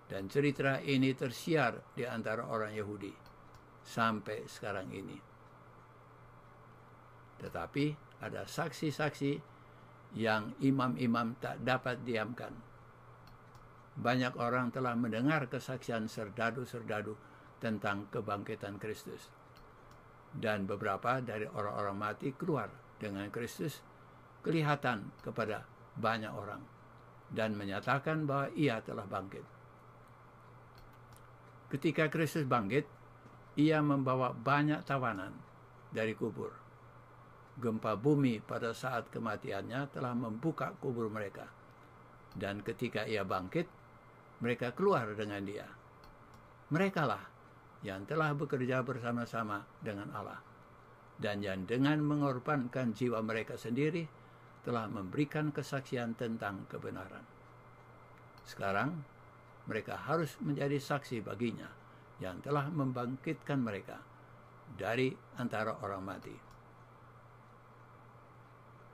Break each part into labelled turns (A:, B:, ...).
A: Dan cerita ini tersiar di antara orang Yahudi sampai sekarang ini. Tetapi ada saksi-saksi yang imam-imam tak dapat diamkan. Banyak orang telah mendengar kesaksian serdadu-serdadu tentang kebangkitan Kristus. Dan beberapa dari orang-orang mati keluar dengan Kristus kelihatan kepada banyak orang dan menyatakan bahwa ia telah bangkit. Ketika Kristus bangkit, ia membawa banyak tawanan dari kubur. Gempa bumi pada saat kematiannya telah membuka kubur mereka. Dan ketika ia bangkit, mereka keluar dengan dia. Merekalah yang telah bekerja bersama-sama dengan Allah. Dan yang dengan mengorbankan jiwa mereka sendiri telah memberikan kesaksian tentang kebenaran. Sekarang, mereka harus menjadi saksi baginya yang telah membangkitkan mereka dari antara orang mati.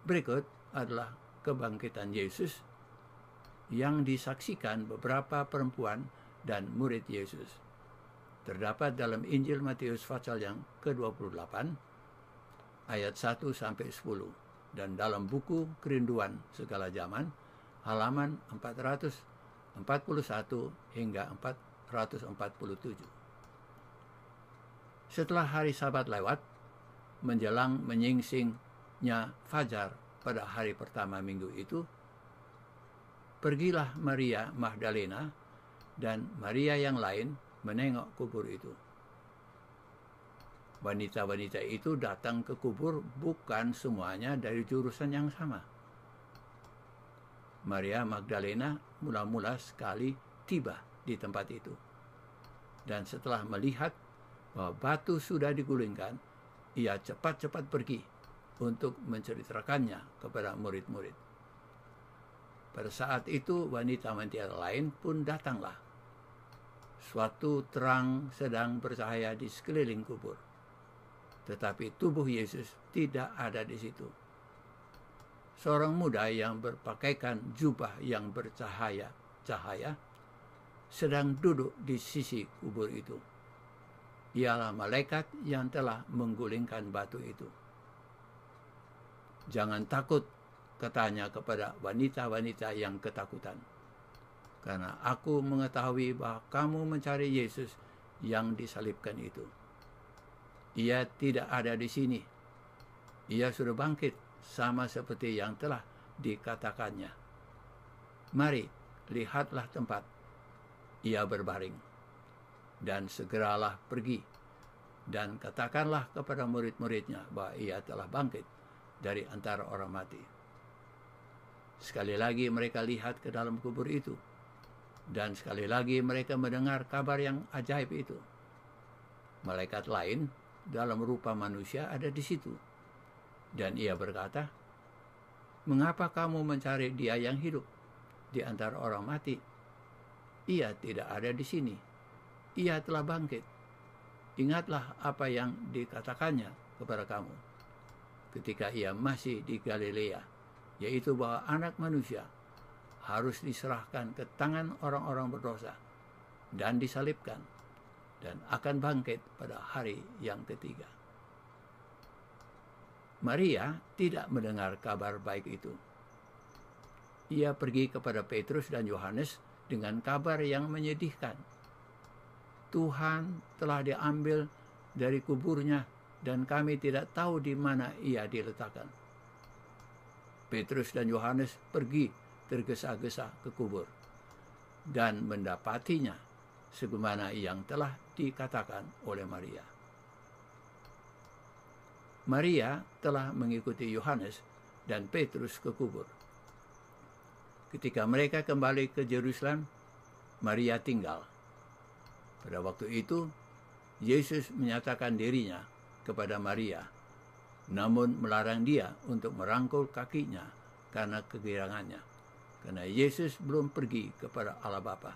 A: Berikut adalah kebangkitan Yesus yang disaksikan beberapa perempuan dan murid Yesus. Terdapat dalam Injil Matius pasal yang ke-28 ayat 1-10 dan dalam buku Kerinduan Segala Zaman halaman 441 hingga 447. Setelah hari Sabat lewat, menjelang menyingsingnya fajar pada hari pertama minggu itu, pergilah Maria Magdalena dan Maria yang lain menengok kubur itu. Wanita-wanita itu datang ke kubur bukan semuanya dari jurusan yang sama. Maria Magdalena mula-mula sekali tiba di tempat itu. Dan setelah melihat bahwa batu sudah digulingkan, ia cepat-cepat pergi untuk menceritakannya kepada murid-murid. Pada saat itu wanita-wanita lain pun datanglah. Suatu terang sedang bercahaya di sekeliling kubur. Tetapi tubuh Yesus tidak ada di situ. Seorang muda yang berpakaian jubah yang bercahaya-cahaya sedang duduk di sisi kubur itu. Ialah malaikat yang telah menggulingkan batu itu. Jangan takut, katanya kepada wanita-wanita yang ketakutan. Karena aku mengetahui bahwa kamu mencari Yesus yang disalibkan itu. Ia tidak ada di sini. Ia sudah bangkit sama seperti yang telah dikatakannya. Mari, lihatlah tempat ia berbaring. Dan segeralah pergi dan katakanlah kepada murid-muridnya bahwa ia telah bangkit dari antara orang mati. Sekali lagi mereka lihat ke dalam kubur itu. Dan sekali lagi mereka mendengar kabar yang ajaib itu. Malaikat lain dalam rupa manusia ada di situ. Dan ia berkata, "Mengapa kamu mencari dia yang hidup di antara orang mati? Ia tidak ada di sini. Ia telah bangkit. Ingatlah apa yang dikatakannya kepada kamu ketika ia masih di Galilea, yaitu bahwa anak manusia harus diserahkan ke tangan orang-orang berdosa dan disalibkan dan akan bangkit pada hari yang ketiga." Maria tidak mendengar kabar baik itu. Ia pergi kepada Petrus dan Yohanes dengan kabar yang menyedihkan. Tuhan telah diambil dari kuburnya dan kami tidak tahu di mana ia diletakkan. Petrus dan Yohanes pergi tergesa-gesa ke kubur dan mendapatinya sebagaimana yang telah dikatakan oleh Maria. Maria telah mengikuti Yohanes dan Petrus ke kubur. Ketika mereka kembali ke Yerusalem, Maria tinggal. Pada waktu itu, Yesus menyatakan dirinya kepada Maria, namun melarang dia untuk merangkul kakinya karena kegirangannya, karena Yesus belum pergi kepada Allah Bapa.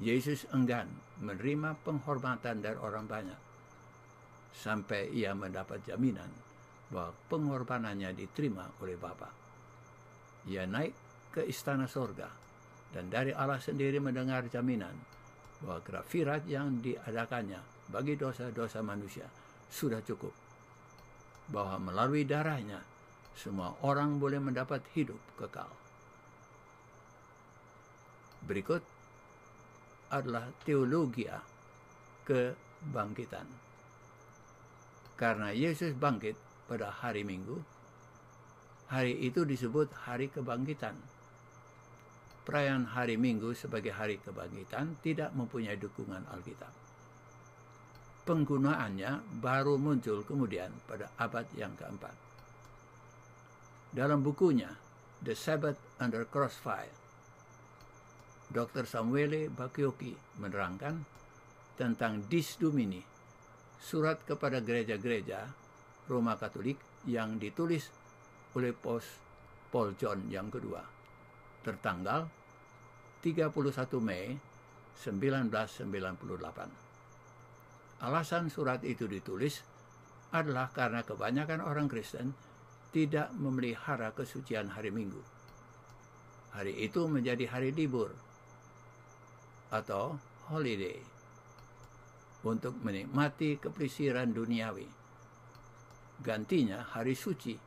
A: Yesus enggan menerima penghormatan dari orang banyak, sampai ia mendapat jaminan bahwa pengorbanannya diterima oleh Bapa. Ia naik ke istana sorga dan dari Allah sendiri mendengar jaminan bahwa grafirat yang diadakannya bagi dosa-dosa manusia sudah cukup, bahwa melalui darahnya semua orang boleh mendapat hidup kekal. Berikut adalah teologia kebangkitan. Karena Yesus bangkit pada hari Minggu, hari itu disebut hari kebangkitan. Perayaan hari Minggu sebagai hari kebangkitan tidak mempunyai dukungan Alkitab. Penggunaannya baru muncul kemudian pada abad yang keempat. Dalam bukunya The Sabbath Under Crossfire, Dr. Samuele Bakioki menerangkan tentang Dis Domini, surat kepada gereja-gereja Roma Katolik yang ditulis oleh Paul John yang kedua, tertanggal 31 Mei 1998. Alasan surat itu ditulis adalah karena kebanyakan orang Kristen tidak memelihara kesucian hari Minggu. Hari itu menjadi hari libur atau holiday untuk menikmati kepelisiran duniawi. Gantinya hari suci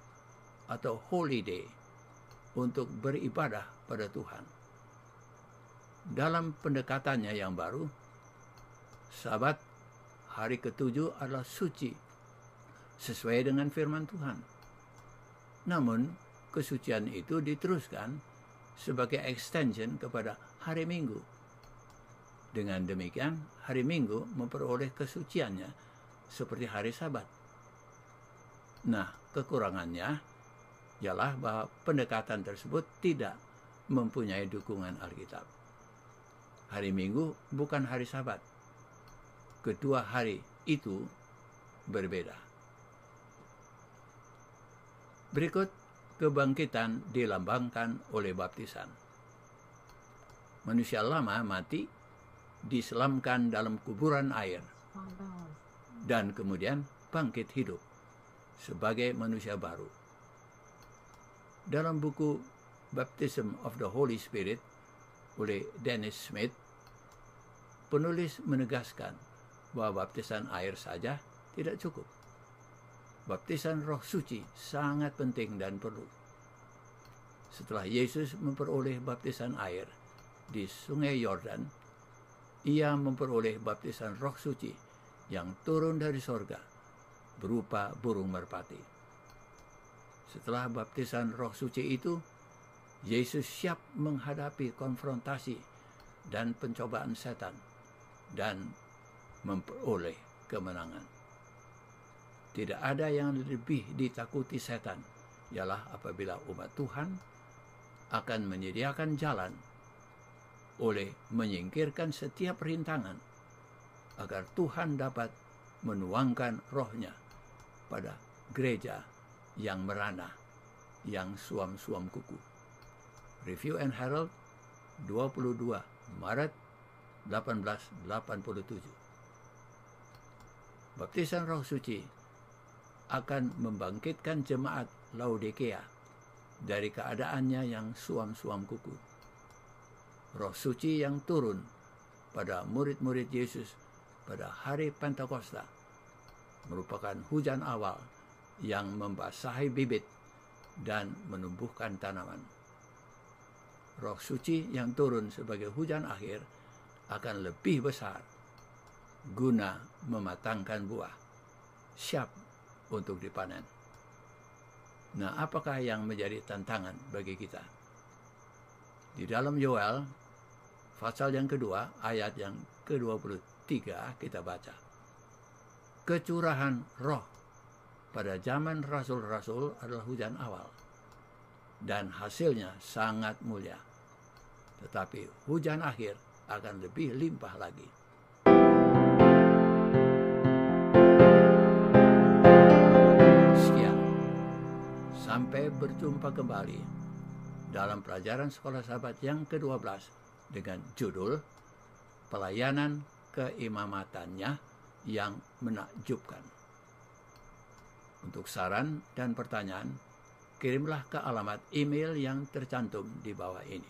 A: atau holiday untuk beribadah pada Tuhan. Dalam pendekatannya yang baru, Sabat hari ke-7 adalah suci sesuai dengan firman Tuhan. Namun, kesucian itu diteruskan sebagai extension kepada hari Minggu. Dengan demikian, hari Minggu memperoleh kesuciannya seperti hari Sabat. Nah, kekurangannya ialah bahwa pendekatan tersebut tidak mempunyai dukungan Alkitab. Hari Minggu bukan hari Sabat. Kedua hari itu berbeda. Berikut kebangkitan dilambangkan oleh baptisan. Manusia lama mati, diselamkan dalam kuburan air, dan kemudian bangkit hidup sebagai manusia baru. Dalam buku Baptism of the Holy Spirit oleh Dennis Smith, penulis menegaskan bahwa baptisan air saja tidak cukup. Baptisan Roh Suci sangat penting dan perlu. Setelah Yesus memperoleh baptisan air di Sungai Yordan, ia memperoleh baptisan Roh Suci yang turun dari sorga berupa burung merpati. Setelah baptisan Roh Suci itu, Yesus siap menghadapi konfrontasi dan pencobaan setan dan memperoleh kemenangan. Tidak ada yang lebih ditakuti setan, ialah apabila umat Tuhan akan menyediakan jalan oleh menyingkirkan setiap rintangan agar Tuhan dapat menuangkan rohnya pada gereja yang merana, yang suam-suam kuku. Review and Herald, 22 Maret 1887. Baptisan Roh Suci akan membangkitkan jemaat Laodikea dari keadaannya yang suam-suam kuku. Roh Suci yang turun pada murid-murid Yesus pada hari Pentakosta merupakan hujan awal yang membasahi bibit dan menumbuhkan tanaman. Roh Suci yang turun sebagai hujan akhir akan lebih besar guna mematangkan buah, siap untuk dipanen. Nah, apakah yang menjadi tantangan bagi kita? Di dalam Yoel, pasal yang kedua, ayat yang ke-23, kita baca. Kecurahan roh pada zaman rasul-rasul adalah hujan awal, dan hasilnya sangat mulia. Tetapi hujan akhir akan lebih limpah lagi. Sekian. Sampai berjumpa kembali dalam pelajaran Sekolah Sahabat yang ke-12 dengan judul Pelayanan Keimamatannya yang Menakjubkan. Untuk saran dan pertanyaan, kirimlah ke alamat email yang tercantum di bawah ini.